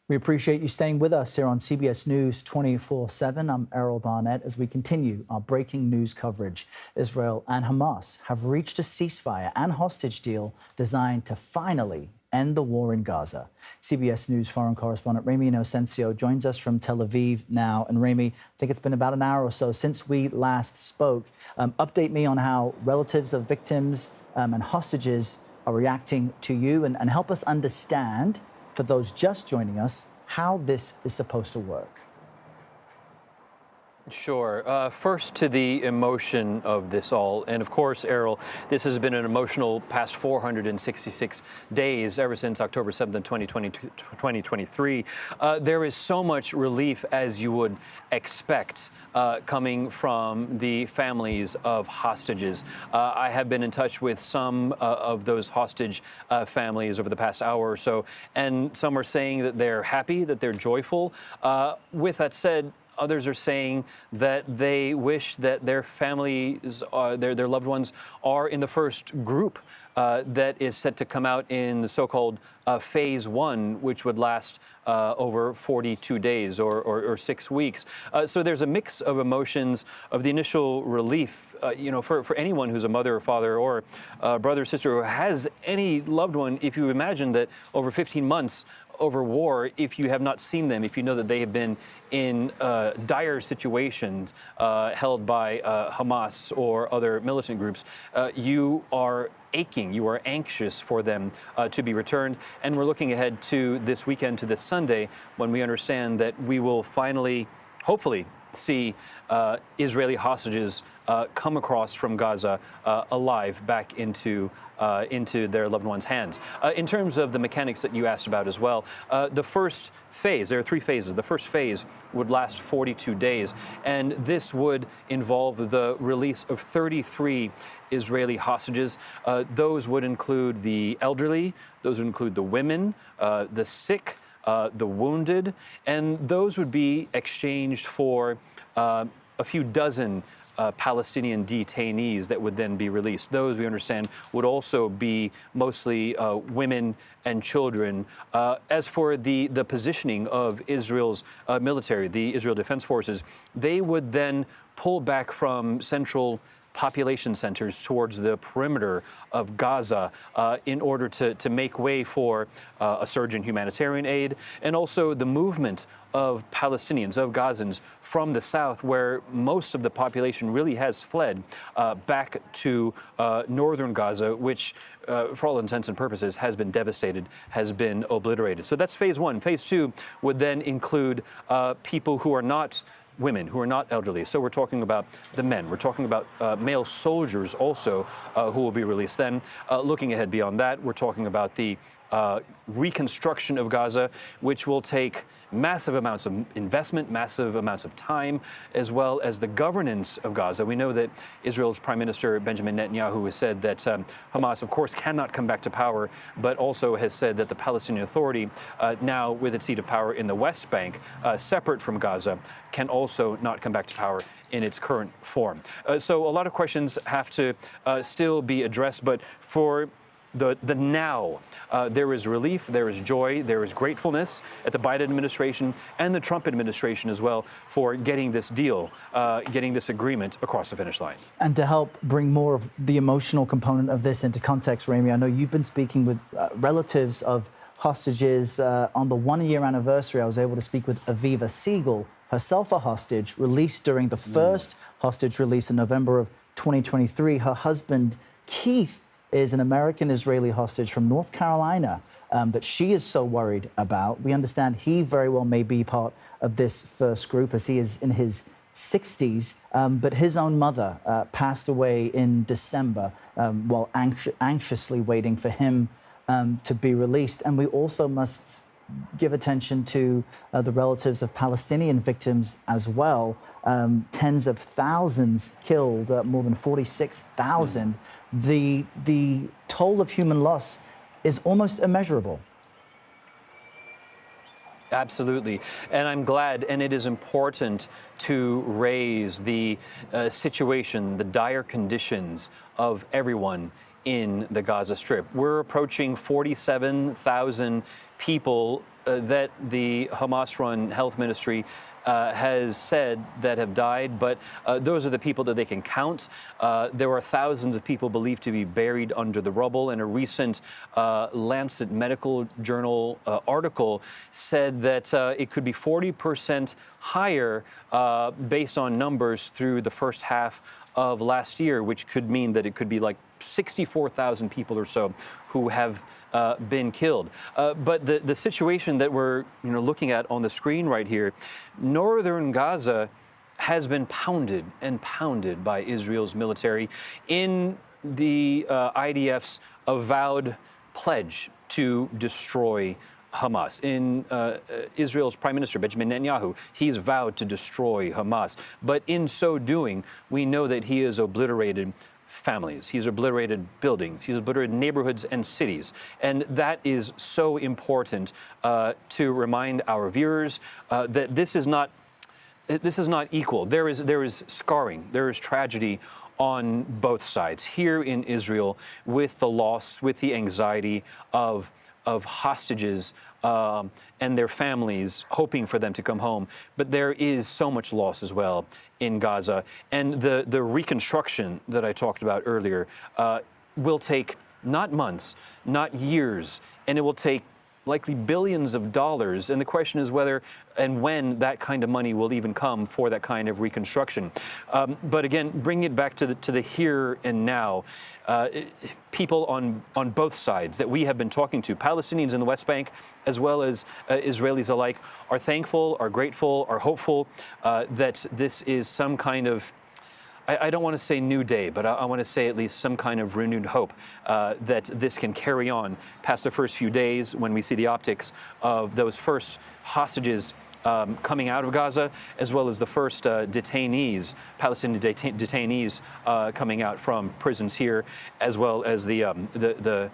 We appreciate you staying with us here on CBS News 24/7. I'm Errol Barnett as we continue our breaking news coverage. Israel and Hamas have reached a ceasefire and hostage deal designed to finally end the war in Gaza. CBS News foreign correspondent Ramy Inocencio joins us from Tel Aviv now. And Ramy, I think it's been about an hour or so since we last spoke. Update me on how relatives of victims and hostages are reacting to you and help us understand, for those just joining us, how this is supposed to work. Sure. First to the emotion of this all. And of course, Errol, this has been an emotional past 466 days ever since October 7th, 2023. There is so much relief, as you would expect, coming from the families of hostages. I have been in touch with some of those hostage families over the past hour or so, and some are saying that they're happy, that they're joyful. With that said, others are saying that they wish that their families, their loved ones, are in the first group that is set to come out in the so-called phase one, which would last over 42 days or 6 weeks. So there's a mix of emotions of the initial relief, for anyone who's a mother or father or brother or sister who has any loved one. If you imagine that over 15 months over war, if you have not seen them, if you know that they have been in dire situations held by Hamas or other militant groups, you are aching, you are anxious for them to be returned. And we're looking ahead to this weekend, to this Sunday, when we understand that we will finally, hopefully, see Israeli hostages come across from Gaza alive back into their loved ones' hands. In terms of the mechanics that you asked about as well, the first phase, there are 3 phases. The first phase would last 42 days, and this would involve the release of 33 Israeli hostages. Those would include the elderly, those would include the women, the sick, the wounded, and those would be exchanged for a few dozen Palestinian detainees that would then be released. Those, we understand, would also be mostly women and children. As for the positioning of Israel's military, the Israel Defense Forces, they would then pull back from central population centers towards the perimeter of Gaza in order to make way for a surge in humanitarian aid, and also the movement of Palestinians, of Gazans, from the south, where most of the population really has fled, back to northern Gaza, which, for all intents and purposes, has been devastated, has been obliterated. So that's phase one. Phase two would then include people who are not women, who are not elderly. So we're talking about the men. We're talking about male soldiers also who will be released. Then, looking ahead beyond that, we're talking about the reconstruction of Gaza, which will take massive amounts of investment, massive amounts of time, as well as the governance of Gaza. We know that Israel's Prime Minister Benjamin Netanyahu has said that Hamas, of course, cannot come back to power, but also has said that the Palestinian Authority, now with its seat of power in the West Bank, separate from Gaza, can also not come back to power in its current form. So a lot of questions have to still be addressed, but for the now, there is relief, there is joy, there is gratefulness at the Biden administration and the Trump administration as well for getting this deal, getting this agreement across the finish line. And to help bring more of the emotional component of this into context, Ramy, I know you've been speaking with relatives of hostages. On the 1-year anniversary, I was able to speak with Aviva Siegel, herself a hostage, released during the first hostage release in November of 2023. Her husband, Keith, is an American-Israeli hostage from North Carolina that she is so worried about. We understand he very well may be part of this first group, as he is in his 60s, but his own mother passed away in December while anxiously waiting for him to be released. And we also must give attention to the relatives of Palestinian victims as well. Tens of thousands killed, more than 46,000. The toll of human loss is almost immeasurable. Absolutely. And I'm glad, and it is important to raise the situation, the dire conditions of everyone in the Gaza Strip. We're approaching 47,000 people that the Hamas-run health ministry has said that have died, but those are the people that they can count. There are thousands of people believed to be buried under the rubble, and a recent Lancet Medical Journal article said that it could be 40% higher based on numbers through the first half of last year, which could mean that it could be like 64,000 people or so who have been killed. But the situation that we're looking at on the screen right here, northern Gaza has been pounded and pounded by Israel's military in the IDF's avowed pledge to destroy Hamas. In Israel's Prime Minister, Benjamin Netanyahu, he's vowed to destroy Hamas. But in so doing, we know that he has obliterated families, he's obliterated buildings, he's obliterated neighborhoods and cities. And that is so important to remind our viewers that this is not equal. There is scarring, there is tragedy on both sides. Here in Israel, with the loss, with the anxiety of hostages and their families, hoping for them to come home. But there is so much loss as well in Gaza. And the reconstruction that I talked about earlier will take not months, not years, and it will take likely billions of dollars. And the question is whether and when that kind of money will even come for that kind of reconstruction. But again, bringing it back to the here and now, people on both sides that we have been talking to, Palestinians in the West Bank as well as Israelis alike, are thankful, are grateful, are hopeful that this is some kind of, I don't want to say new day, but I want to say at least some kind of renewed hope that this can carry on past the first few days when we see the optics of those first hostages coming out of Gaza, as well as the first detainees, Palestinian detainees coming out from prisons here, as well as the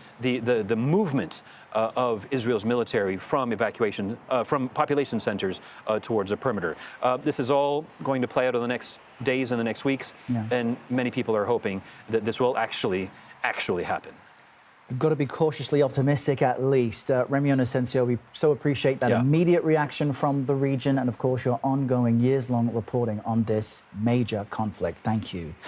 movement of Israel's military from evacuation, from population centers towards the perimeter. This is all going to play out in the next days and the next weeks, and many people are hoping that this will actually happen. We've got to be cautiously optimistic at least. Ramy Inocencio, we so appreciate that immediate reaction from the region and, of course, your ongoing years-long reporting on this major conflict. Thank you.